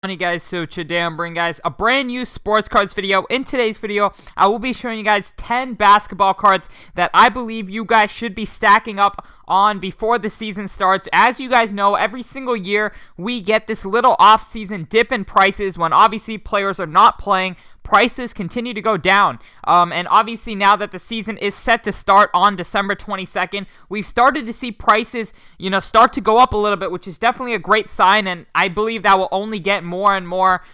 Hey guys, so today I'm bringing guys a brand new sports cards video. In today's video, I will be showing you guys 10 basketball cards that I believe you guys should be stacking up on before the season starts. As you guys know, every single year we get this little off-season dip in prices when obviously players are not playing. Prices continue to go down, and obviously now that the season is set to start on December 22nd, we've started to see prices, start to go up a little bit, which is definitely a great sign, and I believe that will only get more and more,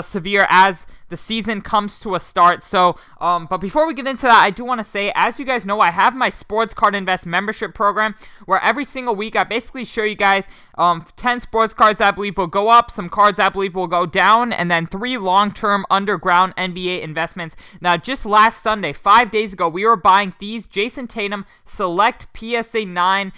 severe as the season comes to a start. So, but before we get into that, I do want to say, as you guys know, I have my Sports Card Invest membership program, where every single week I basically show you guys 10 sports cards I believe will go up, some cards I believe will go down, and then 3 long-term underground NBA investments. Now, just last Sunday, 5 days ago, we were buying these Jason Tatum Select PSA 9,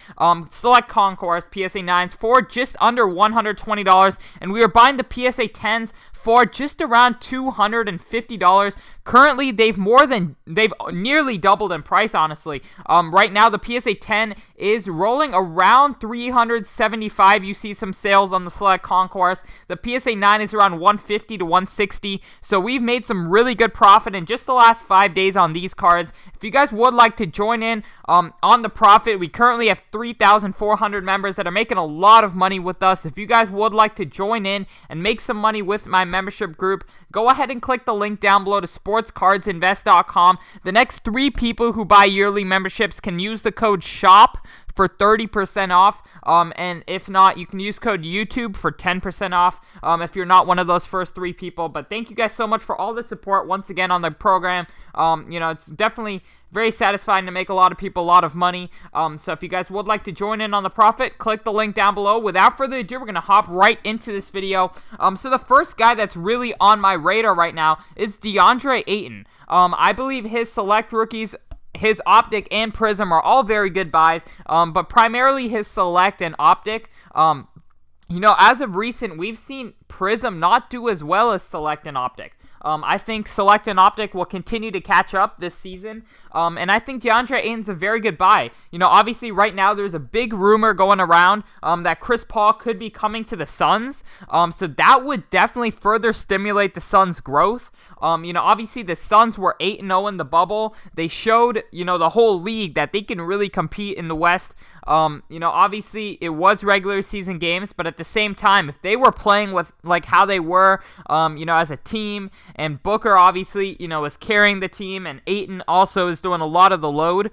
Select Concourse PSA 9s for just under $120, and we were buying the PSA 10s for just around $250. Currently, they've nearly doubled in price, honestly. Right now, the PSA 10 is rolling around $375. You see some sales on the Select Concourse. The PSA 9 is around $150 to $160. So we've made some really good profit in just the last 5 days on these cards. If you guys would like to join in on the profit, we currently have 3,400 members that are making a lot of money with us. If you guys would like to join in and make some money with my membership group, go ahead and click the link down below to sportscardsinvest.com. The next 3 people who buy yearly memberships can use the code SHOP for 30% off, and if not, you can use code YouTube for 10% off if you're not one of those first 3 people. But thank you guys so much for all the support once again on the program. It's definitely very satisfying to make a lot of people a lot of money. So if you guys would like to join in on the profit, click the link down below. Without further ado, we're going to hop right into this video. So the first guy that's really on my radar right now is Deandre Ayton. I believe his select rookies, his Optic and Prism are all very good buys, but primarily his Select and Optic. As of recent, we've seen Prism not do as well as Select and Optic. I think Select and Optic will continue to catch up this season, and I think Deandre Ayton's a very good buy. Obviously right now there's a big rumor going around that Chris Paul could be coming to the Suns, so that would definitely further stimulate the Suns' growth. Obviously the Suns were 8-0 in the bubble. They showed, the whole league that they can really compete in the West. Obviously it was regular season games, but at the same time, if they were playing with like how they were, as a team, and Booker obviously, is carrying the team, and Ayton also is doing a lot of the load.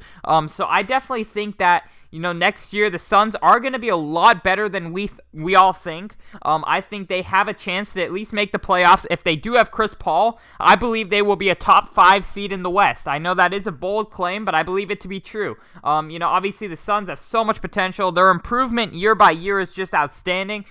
So I definitely think that, next year the Suns are going to be a lot better than we all think. I think they have a chance to at least make the playoffs. If they do have Chris Paul, I believe they will be a top 5 seed in the West. I know that is a bold claim, but I believe it to be true. Obviously the Suns have so much potential. Their improvement year by year is just outstanding.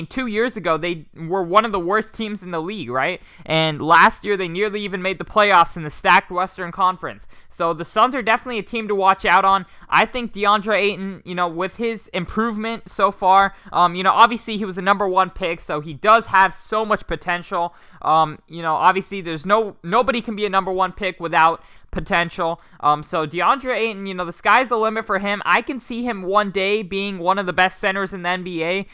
2 years ago, they were one of the worst teams in the league, right? And last year, they nearly even made the playoffs in the stacked Western Conference. So the Suns are definitely a team to watch out on. I think Deandre Ayton, with his improvement so far, obviously he was a number 1 pick, so he does have so much potential. Obviously there's nobody can be a number 1 pick without potential. So Deandre Ayton, the sky's the limit for him. I can see him one day being one of the best centers in the NBA.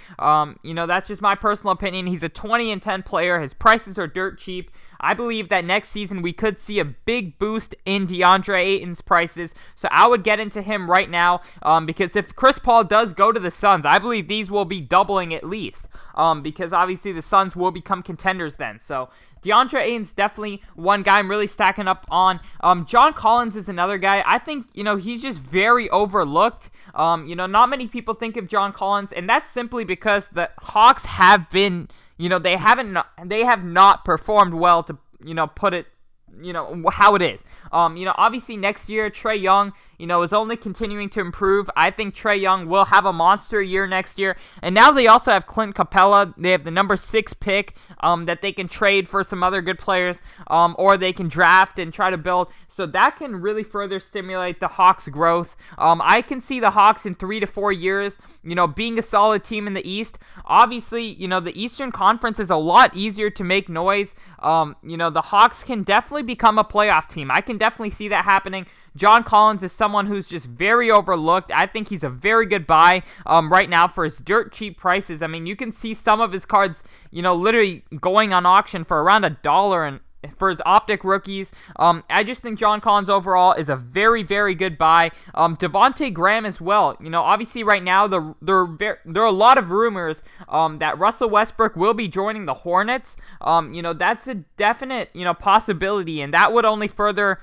That's just my personal opinion. He's a 20-10 player. His prices are dirt cheap. I believe that next season we could see a big boost in DeAndre Ayton's prices. So I would get into him right now, because if Chris Paul does go to the Suns, I believe these will be doubling at least, because obviously the Suns will become contenders then. So DeAndre Ayton's definitely one guy I'm really stacking up on. John Collins is another guy. I think, he's just very overlooked. Not many people think of John Collins, and that's simply because the Hawks have been, they have not performed well, to, put it, how it is. Obviously next year, Trae Young, is only continuing to improve. I think Trae Young will have a monster year next year. And now they also have Clint Capella. They have the number 6 pick that they can trade for some other good players, or they can draft and try to build. So that can really further stimulate the Hawks' growth. I can see the Hawks in 3 to 4 years, being a solid team in the East. Obviously, the Eastern Conference is a lot easier to make noise. The Hawks can definitely become a playoff team. I can definitely see that happening. John Collins is someone who's just very overlooked. I think he's a very good buy right now for his dirt cheap prices. I mean, you can see some of his cards, literally going on auction for around $1 and for his optic rookies. I just think John Collins overall is a very, very good buy. Devontae Graham as well. Obviously right now there are a lot of rumors that Russell Westbrook will be joining the Hornets. That's a definite possibility, and that would only further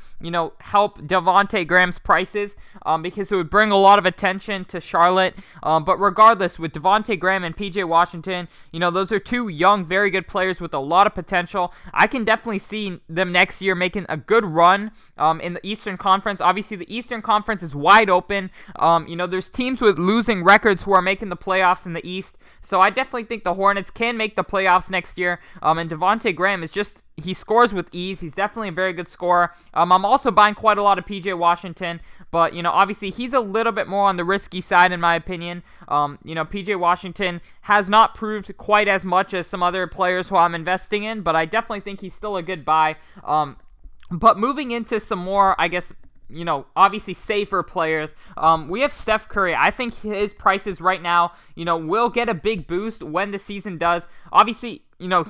help Devontae Graham's prices because it would bring a lot of attention to Charlotte. But regardless, with Devontae Graham and PJ Washington, those are two young, very good players with a lot of potential. I can definitely see them next year making a good run in the Eastern Conference. Obviously, the Eastern Conference is wide open. There's teams with losing records who are making the playoffs in the East. So I definitely think the Hornets can make the playoffs next year. And Devontae Graham is he scores with ease. He's definitely a very good scorer. I'm also buying quite a lot of PJ Washington, but obviously he's a little bit more on the risky side in my opinion. PJ Washington has not proved quite as much as some other players who I'm investing in, but I definitely think he's still a good buy. But moving into some more, I guess, obviously safer players. We have Steph Curry. I think his prices right now, will get a big boost when the season does. Obviously,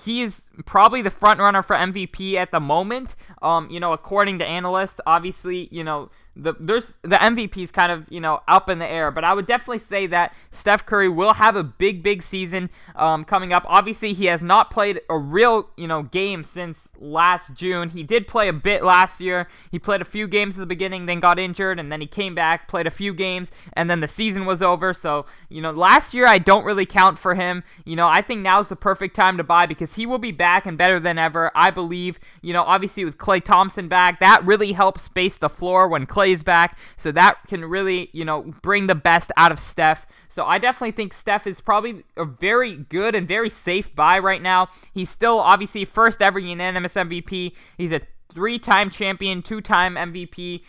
he is probably the front runner for MVP at the moment. According to analysts, obviously, the MVP is kind of, up in the air, but I would definitely say that Steph Curry will have a big season coming up. Obviously, he has not played a real, game since last June. He did play a bit last year. He played a few games at the beginning, then got injured, and then he came back, played a few games, and then the season was over. So, last year I don't really count for him. I think now's the perfect time to buy because he will be back and better than ever, I believe. Obviously with Klay Thompson back, that really helps space the floor when Klay's back, so that can really, bring the best out of Steph. So I definitely think Steph is probably a very good and very safe buy right now. He's still obviously first ever unanimous MVP. He's a 3-time champion, 2-time MVP,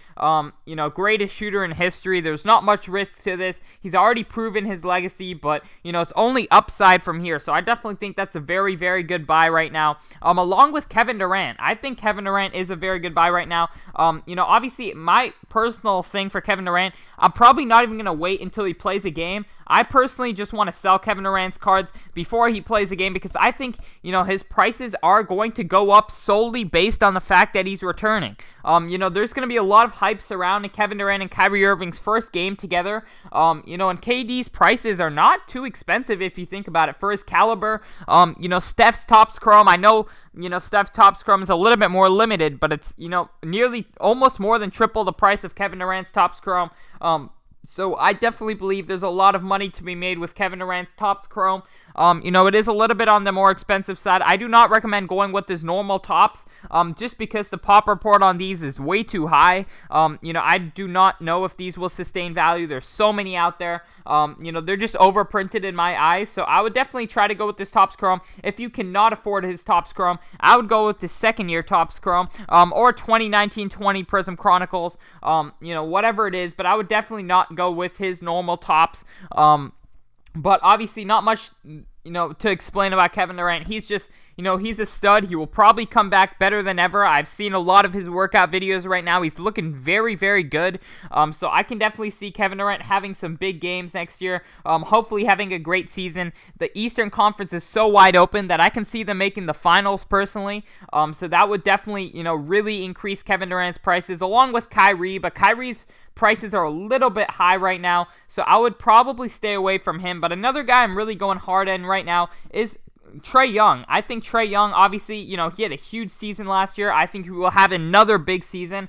greatest shooter in history. There's not much risk to this. He's already proven his legacy, but, it's only upside from here. So I definitely think that's a very, very good buy right now. Along with Kevin Durant. I think Kevin Durant is a very good buy right now. Obviously, my personal thing for Kevin Durant, I'm probably not even going to wait until he plays a game. I personally just want to sell Kevin Durant's cards before he plays a game because I think, his prices are going to go up solely based on the fact that he's returning. There's going to be a lot of hype surrounding Kevin Durant and Kyrie Irving's first game together. And KD's prices are not too expensive if you think about it for his caliber. Steph's Topps Chrome, I know, Steph Topps Chrome is a little bit more limited, but it's, nearly almost more than triple the price of Kevin Durant's Topps Chrome. So I definitely believe there's a lot of money to be made with Kevin Durant's Topps Chrome. It is a little bit on the more expensive side. I do not recommend going with his normal Topps, just because the pop report on these is way too high. I do not know if these will sustain value. There's so many out there. They're just overprinted in my eyes. So I would definitely try to go with this Topps Chrome. If you cannot afford his Topps Chrome, I would go with the second year Topps Chrome, or 2019-20 Prism Chronicles, whatever it is. But I would definitely not go with his normal Topps. But obviously not much, to explain about Kevin Durant. He's just, he's a stud. He will probably come back better than ever. I've seen a lot of his workout videos right now. He's looking very, very good. So I can definitely see Kevin Durant having some big games next year. Hopefully having a great season. The Eastern Conference is so wide open that I can see them making the finals personally. So that would definitely, really increase Kevin Durant's prices along with Kyrie. But Kyrie's prices are a little bit high right now, so I would probably stay away from him. But another guy I'm really going hard in right now is Trae Young. I think Trae Young, obviously, he had a huge season last year. I think he will have another big season.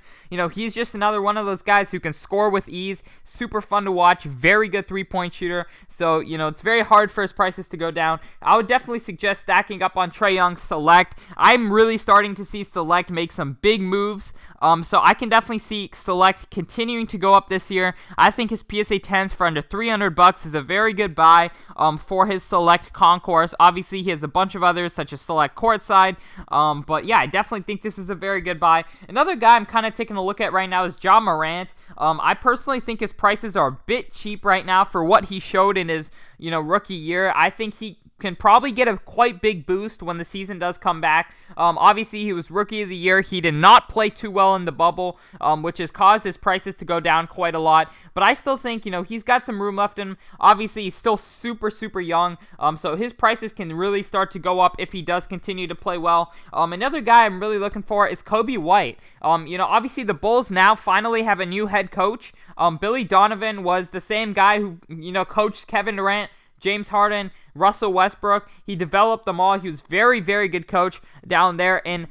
He's just another one of those guys who can score with ease. Super fun to watch. Very good three-point shooter. So, it's very hard for his prices to go down. I would definitely suggest stacking up on Trae Young's Select. I'm really starting to see Select make some big moves. So I can definitely see Select continuing to go up this year. I think his PSA 10s for under $300 is a very good buy for his Select concourse. Obviously, he has a bunch of others such as Select Courtside. But yeah, I definitely think this is a very good buy. Another guy I'm kind of taking a look at right now is Ja Morant. I personally think his prices are a bit cheap right now for what he showed in his rookie year. I think he can probably get a quite big boost when the season does come back. Obviously, he was Rookie of the Year. He did not play too well in the bubble, which has caused his prices to go down quite a lot. But I still think, he's got some room left in him. Obviously, he's still super, super young, so his prices can really start to go up if he does continue to play well. Another guy I'm really looking for is Kobe White. Obviously, the Bulls now finally have a new head coach. Billy Donovan was the same guy who, coached Kevin Durant, James Harden, Russell Westbrook. He developed them all. He was very, very good coach down there in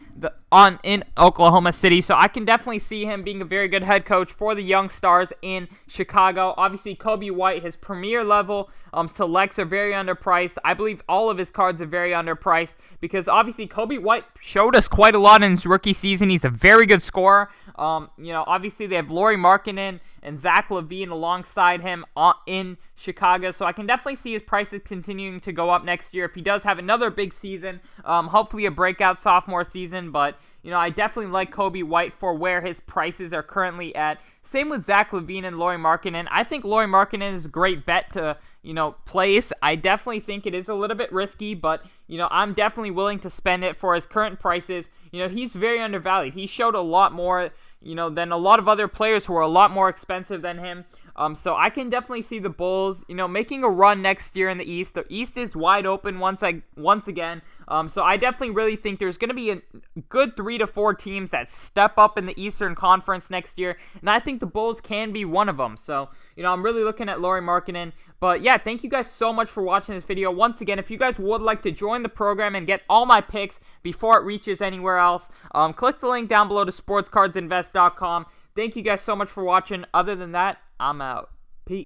Oklahoma City. So I can definitely see him being a very good head coach for the young stars in Chicago. Obviously, Kobe White, his premier level selects are very underpriced. I believe all of his cards are very underpriced because obviously Kobe White showed us quite a lot in his rookie season. He's a very good scorer. Obviously they have Lauri Markkanen and Zach LaVine alongside him in Chicago. So I can definitely see his prices continuing to go up next year if he does have another big season. Hopefully a breakout sophomore season, but I definitely like Kobe White for where his prices are currently at. Same with Zach LaVine and Lauri Markkanen. I think Lauri Markkanen is a great bet to, place. I definitely think it is a little bit risky, but, I'm definitely willing to spend it for his current prices. He's very undervalued. He showed a lot more, than a lot of other players who are a lot more expensive than him. So I can definitely see the Bulls, making a run next year in the East. The East is wide open once again. So I definitely really think there's going to be a good 3 to 4 teams that step up in the Eastern Conference next year, and I think the Bulls can be one of them. So, I'm really looking at Lauri Markkanen. But yeah, thank you guys so much for watching this video. Once again, if you guys would like to join the program and get all my picks before it reaches anywhere else, click the link down below to sportscardsinvest.com. Thank you guys so much for watching. Other than that, I'm out.